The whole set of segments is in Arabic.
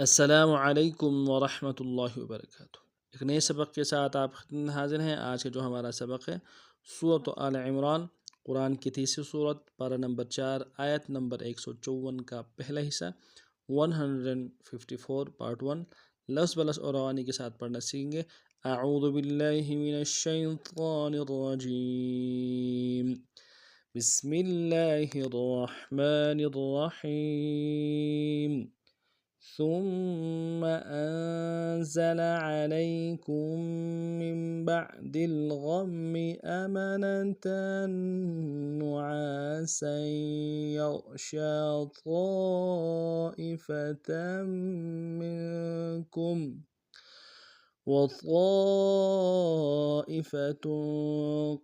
अस्सलामु अलैकुम वरहमतुल्लाहि वबरकातुहू। एक नए सबक के साथ आप खिदमत हाजिर हैं। आज का जो हमारा सबक है सूरत आल इमरान, कुरान की तीसरी सूरत, पारा नंबर 4, आयत नंबर 154 का पहला हिस्सा 154 पार्ट 1 लफ्ज़ बलस और रवानी के साथ पढ़ना सीखेंगे। अऊज़ु बिल्लाहि मिनश शैतानिर रजीम, बिस्मिल्लाहिर रहमानिर रहीम। ثم أنزل عليكم من بعد الغم أمنة نعاسا يغشى طائفة منكم وطائفة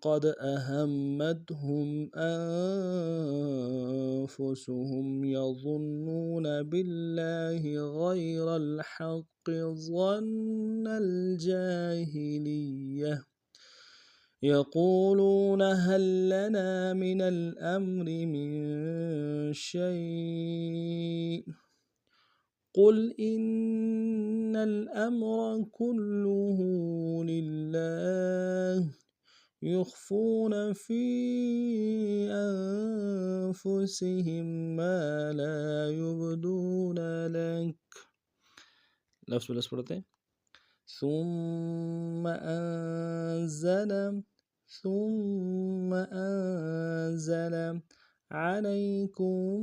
قد أهمتهم أنفسهم يظنون بالله غير الحق ظن الجاهلية يقولون هل لنا من الأمر من شيء قل إن الأمر كله لله يخفون في أنفسهم ما لا يبدون لك لفظ بلس पढ़ते हैं ثم أنزل عليكم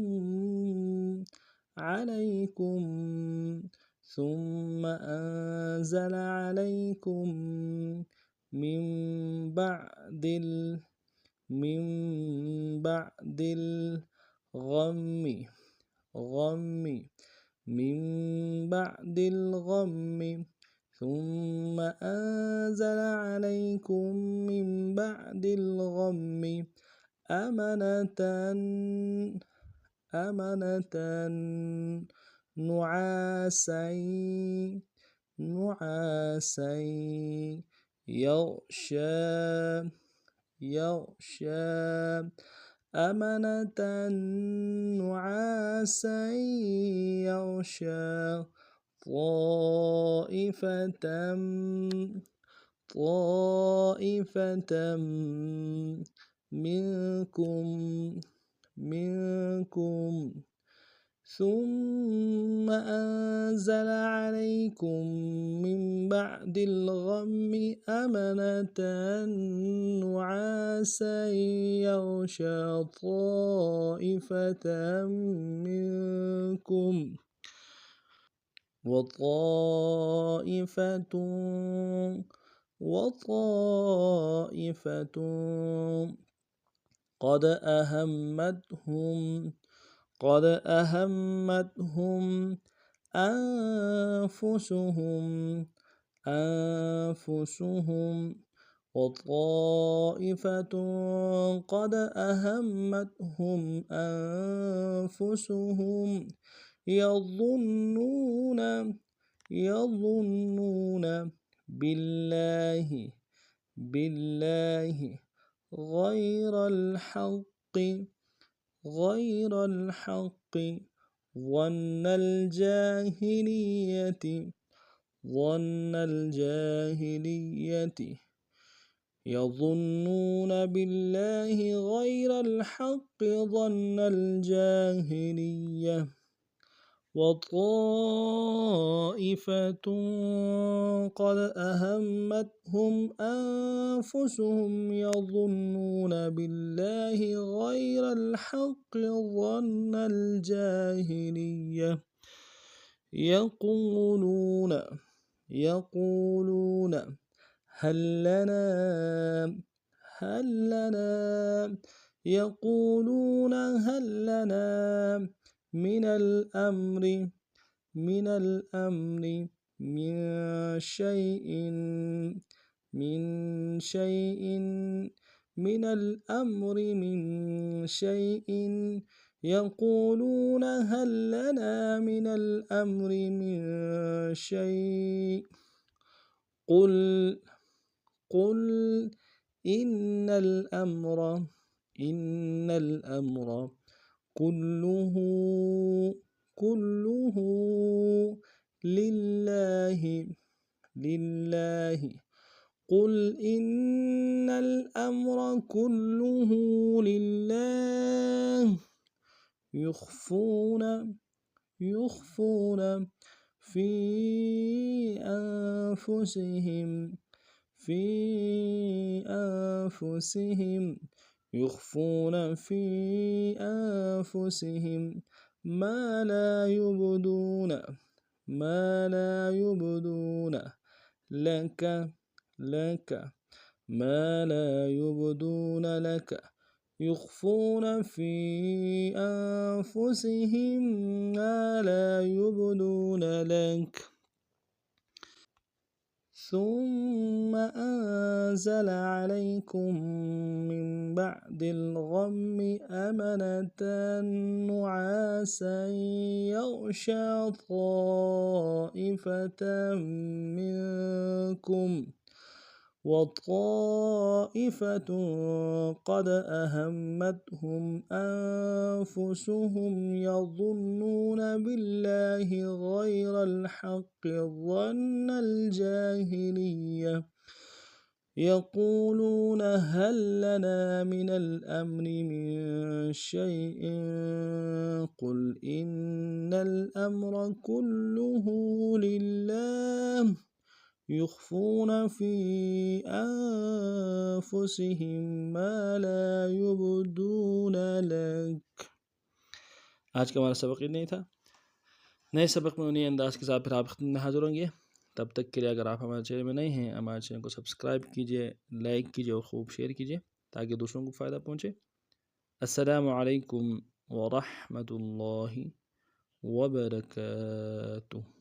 ثم أنزل عليكم من بعد الغم ثم أنزل عليكم من بعد الغم أمنة نعاسا يغشى أمنة نعاسا يغشى طائفة منكم ثم أنزل عليكم من بعد الغم أمنة نعاسا يغشى طائفة منكم وطائفة قد أهمتهم أنفسهم وطائفة قد أهمتهم أنفسهم يظنون بالله غير الحق ظن الجاهلية يظنون بالله غير الحق ظن الجاهلية وطائفة قد أهمتهم أنفسهم يظنون بالله غير الحق ظن الجاهلية يقولون هل لنا من الأمر من شيء يقولون هل لنا من الأمر من شيء قل إن الأمر كله لله لله قل إن الأمر كله لله يخفون في أنفسهم في أنفسهم يخفون في أنفسهم ما لا يبدون لك ما لا يبدون لك يخفون في أنفسهم ما لا يبدون لك ثم أنزل عليكم من بعد الغم أمنة نعاسا يغشى طائفة منكم وطائفة قد أهمتهم أنفسهم يظنون بالله غير الحق ظن الجاهلية يقولون هل لنا من الأمر من شيء قل إن الأمر كله لله يخفون في أنفسهم ما لا يبدون لك। आज का हमारा सबक नहीं था। नए सबक में उन्हीं अंदाज के साथ फिर आप हाजिर होंगे। तब तक के लिए अगर आप हमारे चैनल में नए हैं, हमारे चैनल को सब्सक्राइब कीजिए, लाइक कीजिए और खूब शेयर कीजिए ताकि दूसरों को फ़ायदा पहुँचे। अस्सलामु अलैकुम व रहमतुल्लाहि व बरकातुहू।